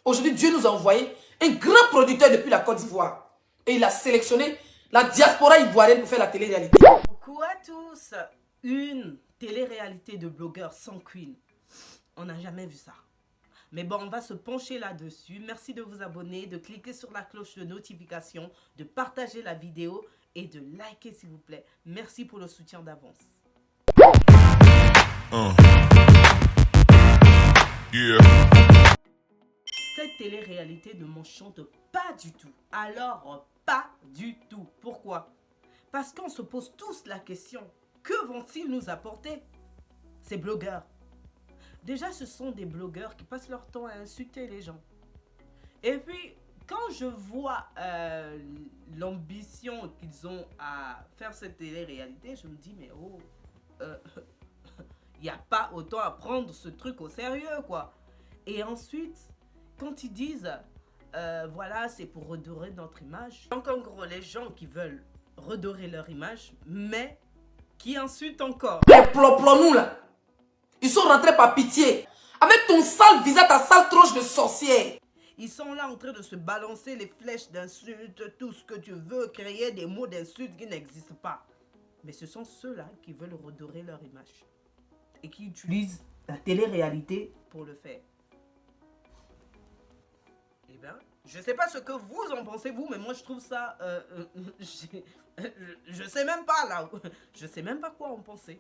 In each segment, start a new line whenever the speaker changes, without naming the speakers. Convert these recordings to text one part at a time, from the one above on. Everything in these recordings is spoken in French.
Aujourd'hui, Dieu nous a envoyé un grand producteur depuis la Côte d'Ivoire. Et il a sélectionné la diaspora ivoirienne pour faire la télé-réalité.
Coucou à tous. Une télé-réalité de blogueurs sans queen. On n'a jamais vu ça. Mais bon, on va se pencher là-dessus. Merci de vous abonner, de cliquer sur la cloche de notification, de partager la vidéo et de liker s'il vous plaît. Merci pour le soutien d'avance. Cette télé-réalité ne m'enchante pas du tout. Alors, pas du tout. Pourquoi? Parce qu'on se pose tous la question, que vont-ils nous apporter, ces blogueurs? Déjà, ce sont des blogueurs qui passent leur temps à insulter les gens. Et puis, quand je vois l'ambition qu'ils ont à faire cette télé-réalité, je me dis, mais oh, il n'y a pas autant à prendre ce truc au sérieux, quoi. Et ensuite, quand ils disent, voilà, c'est pour redorer notre image. Donc, en gros, les gens qui veulent redorer leur image, mais qui insultent encore.
Les ploplonou là, ils sont rentrés par pitié. Avec ton sale visage, ta sale tronche de sorcière.
Ils sont là en train de se balancer les flèches d'insultes, tout ce que tu veux, créer des mots d'insultes qui n'existent pas. Mais ce sont ceux-là qui veulent redorer leur image. Et qui utilisent la télé-réalité pour le faire. Eh bien, je sais pas ce que vous en pensez vous, mais moi je trouve ça... je sais même pas là. Je sais même pas quoi en penser.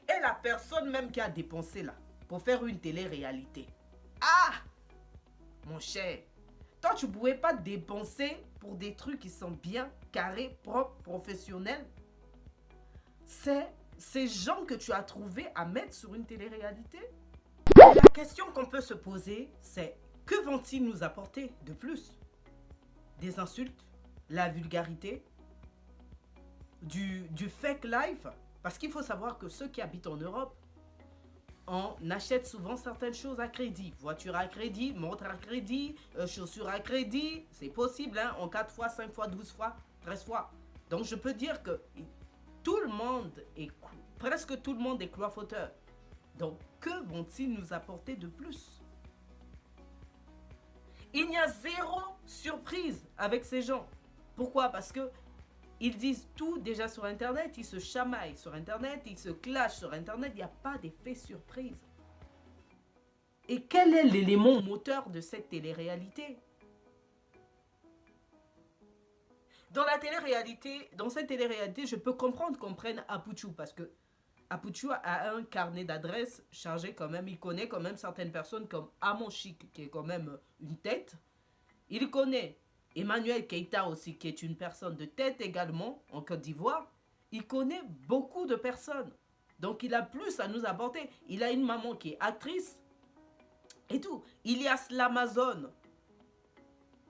Et la personne même qui a dépensé là, pour faire une télé-réalité. Ah! Mon cher, toi tu pouvais pas dépenser pour des trucs qui sont bien, carrés, propres, professionnels. C'est ces gens que tu as trouvé à mettre sur une télé-réalité. La question qu'on peut se poser, c'est que vont-ils nous apporter de plus? Des insultes, la vulgarité, du fake life. Parce qu'il faut savoir que ceux qui habitent en Europe, on achète souvent certaines choses à crédit. Voiture à crédit, montre à crédit, chaussures à crédit. C'est possible, hein, en 4 fois, 5 fois, 12 fois, 13 fois. Donc je peux dire que tout le monde est, presque tout le monde est cloître-fauteur. Donc que vont-ils nous apporter de plus? Il y a zéro surprise avec ces gens. Pourquoi? Parce que ils disent tout déjà sur Internet, ils se chamaillent sur Internet, ils se clashent sur Internet, il n'y a pas d'effet surprise. Et quel est l'élément moteur de cette télé-réalité? Dans cette télé-réalité, je peux comprendre qu'on prenne Apouchou parce que Apouchou a un carnet d'adresses chargé quand même, il connaît quand même certaines personnes comme Amon Chic, qui est quand même une tête. Il connaît Emmanuel Keïta aussi, qui est une personne de tête également en Côte d'Ivoire. Il connaît beaucoup de personnes. Donc il a plus à nous apporter. Il a une maman qui est actrice et tout. Ilias l'Amazon,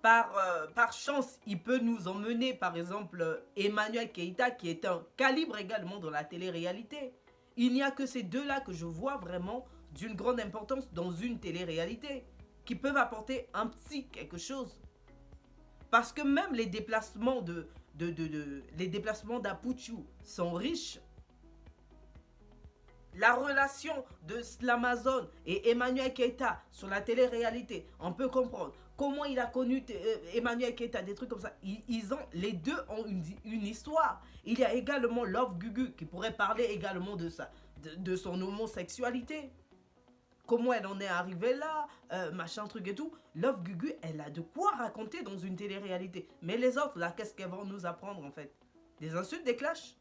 par chance, il peut nous emmener, par exemple, Emmanuel Keïta, qui est un calibre également dans la télé-réalité. Il n'y a que ces deux-là que je vois vraiment d'une grande importance dans une télé-réalité, qui peuvent apporter un petit quelque chose. Parce que même les déplacements d'Apouchou sont riches. La relation de l'Amazon et Emmanuel Keïta sur la télé-réalité, on peut comprendre comment il a connu Emmanuel Keïta, des trucs comme ça. Les deux ont une histoire. Il y a également Love Gugu qui pourrait parler également de ça, de son homosexualité. Comment elle en est arrivée là, machin truc et tout. Love Gugu, elle a de quoi raconter dans une télé-réalité. Mais les autres, là, qu'est-ce qu'elles vont nous apprendre en fait? Des insultes, des clashs?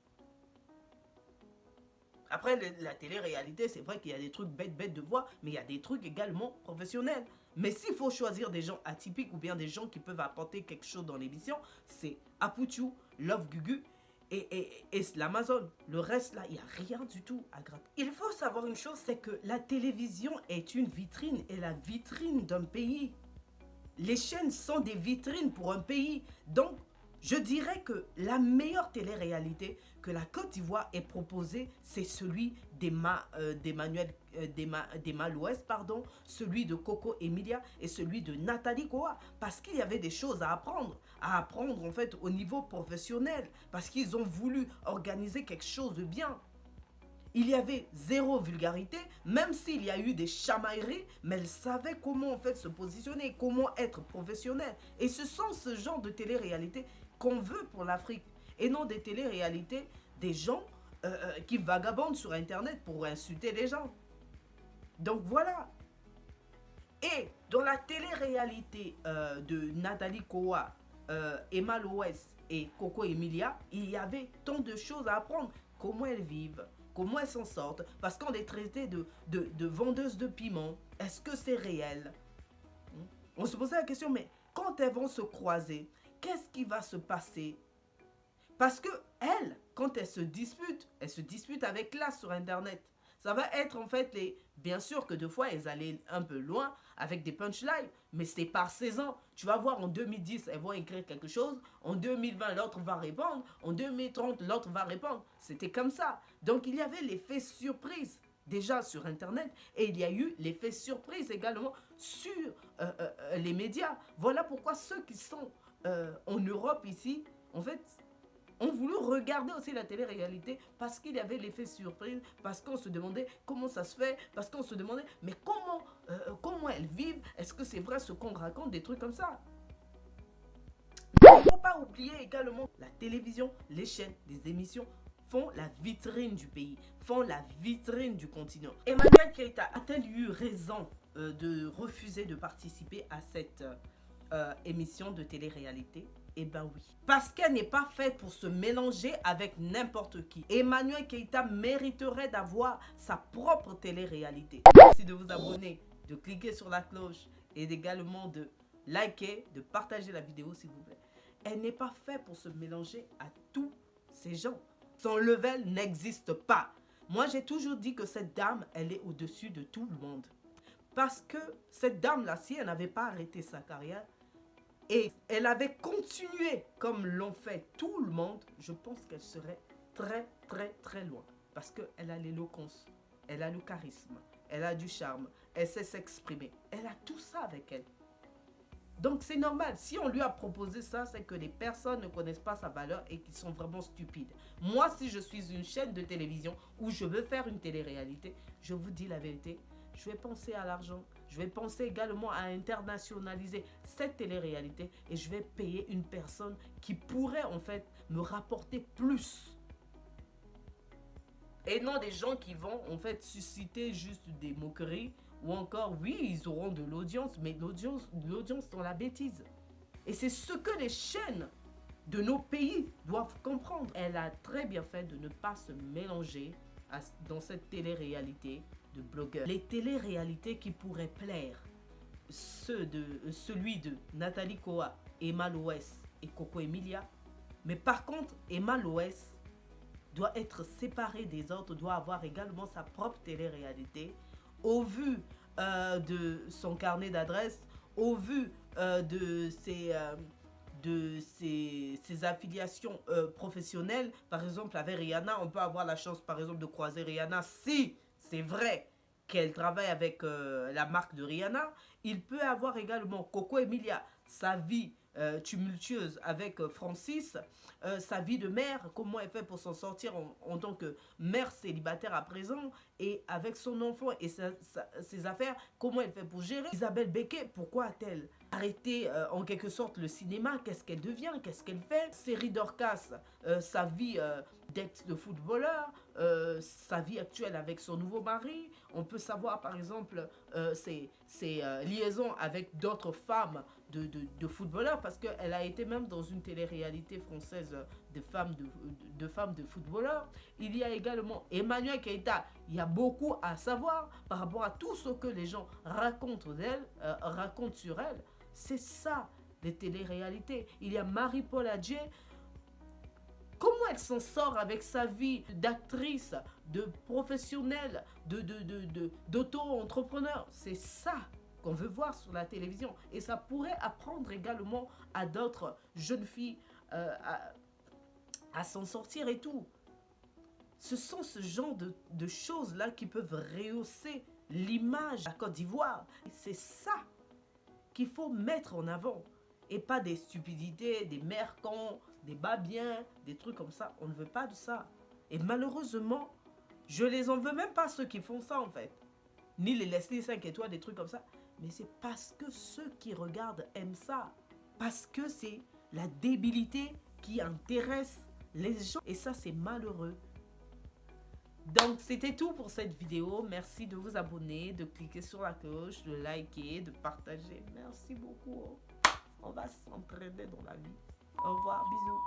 Après, la télé-réalité, c'est vrai qu'il y a des trucs bêtes de voix, mais il y a des trucs également professionnels. Mais s'il faut choisir des gens atypiques ou bien des gens qui peuvent apporter quelque chose dans l'émission, c'est Apouchou, Love Gugu et l'Amazon. Le reste, là, il n'y a rien du tout à gratter. Il faut savoir une chose, c'est que la télévision est une vitrine et la vitrine d'un pays. Les chaînes sont des vitrines pour un pays. Donc, je dirais que la meilleure télé-réalité que la Côte d'Ivoire ait proposée, c'est celui d'Emma l'Ouest, celui de Coco Emilia et celui de Nathalie Koa. Parce qu'il y avait des choses à apprendre en fait au niveau professionnel. Parce qu'ils ont voulu organiser quelque chose de bien. Il y avait zéro vulgarité, même s'il y a eu des chamailleries, mais elle savait comment en fait se positionner, comment être professionnelle. Et ce sont ce genre de télé-réalité qu'on veut pour l'Afrique. Et non des télé-réalités des gens qui vagabondent sur Internet pour insulter les gens. Donc voilà. Et dans la télé-réalité de Nathalie Koa, Emma Loès et Coco Emilia, il y avait tant de choses à apprendre. Comment elles vivent, comment elles s'en sortent, parce qu'on les traitait de vendeuses de piment. Est-ce que c'est réel? On se posait la question, mais quand elles vont se croiser, qu'est-ce qui va se passer? Parce que elles, quand elles se disputent avec classe sur Internet. Ça va être en fait les... Bien sûr que deux fois, elles allaient un peu loin avec des punchlines, mais c'est par saison. Tu vas voir en 2010, elles vont écrire quelque chose. En 2020, l'autre va répondre. En 2030, l'autre va répondre. C'était comme ça. Donc, il y avait l'effet surprise déjà sur Internet et il y a eu l'effet surprise également sur les médias. Voilà pourquoi ceux qui sont en Europe ici, en fait... On voulait regarder aussi la télé-réalité parce qu'il y avait l'effet surprise, parce qu'on se demandait comment ça se fait, parce qu'on se demandait mais comment elles vivent, est-ce que c'est vrai ce qu'on raconte, des trucs comme ça. Il ne faut pas oublier également la télévision, les chaînes, les émissions font la vitrine du pays, font la vitrine du continent. Emmanuel Keïta a-t-elle eu raison de refuser de participer à cette émission de télé-réalité? Eh ben oui. Parce qu'elle n'est pas faite pour se mélanger avec n'importe qui. Emmanuel Keïta mériterait d'avoir sa propre télé-réalité. Merci de vous abonner, de cliquer sur la cloche et également de liker, de partager la vidéo s'il vous plaît. Elle n'est pas faite pour se mélanger à tous ces gens. Son level n'existe pas. Moi j'ai toujours dit que cette dame, elle est au-dessus de tout le monde. Parce que cette dame-là, si elle n'avait pas arrêté sa carrière, et elle avait continué comme l'ont fait tout le monde, je pense qu'elle serait très très très loin. Parce qu'elle a l'éloquence, elle a le charisme, elle a du charme, elle sait s'exprimer. Elle a tout ça avec elle. Donc c'est normal, si on lui a proposé ça, c'est que les personnes ne connaissent pas sa valeur et qu'ils sont vraiment stupides. Moi, si je suis une chaîne de télévision où je veux faire une télé-réalité, je vous dis la vérité, je vais penser à l'argent. Je vais penser également à internationaliser cette télé-réalité et je vais payer une personne qui pourrait en fait me rapporter plus. Et non des gens qui vont en fait susciter juste des moqueries ou encore, oui, ils auront de l'audience, mais l'audience dans la bêtise. Et c'est ce que les chaînes de nos pays doivent comprendre. Elle a très bien fait de ne pas se mélanger dans cette télé-réalité de blogueurs. Les télé-réalités qui pourraient plaire, celui de Nathalie Koa, Emma Loès et Coco Emilia. Mais par contre, Emma Loès doit être séparée des autres, doit avoir également sa propre télé-réalité au vu de son carnet d'adresses, au vu de ses affiliations professionnelles. Par exemple, avec Rihanna, on peut avoir la chance, par exemple, de croiser Rihanna si c'est vrai qu'elle travaille avec la marque de Rihanna. Il peut avoir également Coco Emilia, sa vie tumultueuse avec Francis, sa vie de mère, comment elle fait pour s'en sortir en tant que mère célibataire à présent, et avec son enfant et ses affaires, comment elle fait pour gérer. Isabelle Becquet, pourquoi a-t-elle arrêté en quelque sorte le cinéma? Qu'est-ce qu'elle devient? Qu'est-ce qu'elle fait? Série Dorcas, sa vie d'ex de footballeur, sa vie actuelle avec son nouveau mari. On peut savoir par exemple ses liaisons avec d'autres femmes de footballeurs, parce qu'elle a été même dans une télé-réalité française de femmes de footballeurs. Il y a également Emmanuel Keïta. Il y a beaucoup à savoir par rapport à tout ce que les gens racontent d'elle, racontent sur elle. C'est ça les télé-réalités. Il y a Marie-Paul Adjé. Comment elle s'en sort avec sa vie d'actrice, de professionnelle, d'auto-entrepreneur? C'est ça qu'on veut voir sur la télévision. Et ça pourrait apprendre également à d'autres jeunes filles à s'en sortir et tout. Ce sont ce genre de choses-là qui peuvent rehausser l'image de la Côte d'Ivoire. C'est ça qu'il faut mettre en avant. Et pas des stupidités, des mères cons, des babiens, des trucs comme ça. On ne veut pas de ça. Et malheureusement, Je les en veux même pas ceux qui font ça en fait. Ni les Leslie 5 étoiles, des trucs comme ça. Mais c'est parce que ceux qui regardent aiment ça. Parce que c'est la débilité qui intéresse les gens. Et ça, c'est malheureux. Donc, c'était tout pour cette vidéo. Merci de vous abonner, de cliquer sur la cloche, de liker, de partager. Merci beaucoup. On va s'entraider dans la vie. Au revoir, bisous.